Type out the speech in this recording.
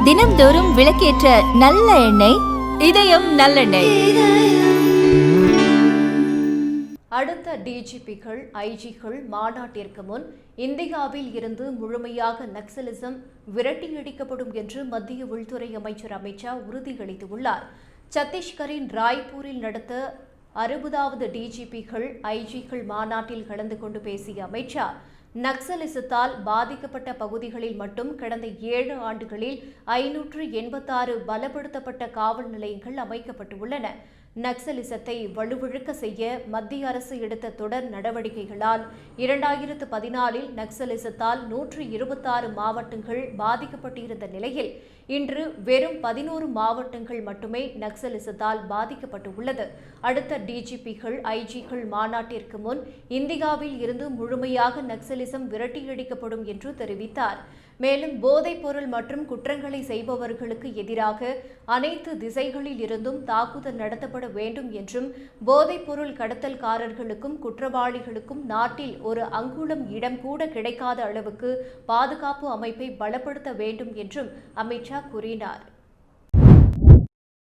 தினம்தோறும் விளக்கேற்ற நல்ல எண்ணெய் இதயம் நல்லெண்ணெய். அடுத்த டிஜிபிகள் ஐஜிகள் மாநாட்டிற்கு முன் இந்தியாவில் இருந்து முழுமையாக நக்சலிசம் விரட்டியடிக்கப்படும் என்று மத்திய உள்துறை அமைச்சர் அமித் ஷா உறுதியளித்துள்ளார். சத்தீஸ்கரின் ராய்ப்பூரில் நடத்த 60வது டிஜிபிகள் ஐஜிகள் மாநாட்டில் கலந்து கொண்டு பேசிய அமித் ஷா, நக்சலிசத்தால் பாதிக்கப்பட்ட பகுதிகளில் மட்டும் கடந்த 7 ஆண்டுகளில் 586 பலப்படுத்தப்பட்ட காவல் நிலையங்கள் அமைக்கப்பட்டுள்ளன. நக்சலிசத்தை வலுவிழக்க செய்ய மத்திய அரசு எடுத்த தொடர் நடவடிக்கைகளால் 2014இல் நக்சலிசத்தால் 126 மாவட்டங்கள் பாதிக்கப்பட்டிருந்த நிலையில் இன்று வெறும் 11 மாவட்டங்கள் மட்டுமே நக்சலிசத்தால் பாதிக்கப்பட்டுள்ளது. அடுத்த டிஜிபிகள் ஐஜிகள் மாநாட்டிற்கு முன் இந்தியாவில் இருந்து முழுமையாக நக்சலிசம் விரட்டியடிக்கப்படும் என்று தெரிவித்தார். மேலும் போதைப் பொருள் மற்றும் குற்றங்களை செய்பவர்களுக்கு எதிராக அனைத்து திசைகளில் இருந்தும் தாக்குதல் நடத்தப்பட வேண்டும் என்றும், போதைப் பொருள் கடத்தல்காரர்களுக்கும் குற்றவாளிகளுக்கும் நாட்டில் ஒரு அங்குலம் இடம் கூட கிடைக்காத அளவுக்கு பாதுகாப்பு அமைப்பை பலப்படுத்த வேண்டும் என்றும் அமித் ஷா கூறினார்.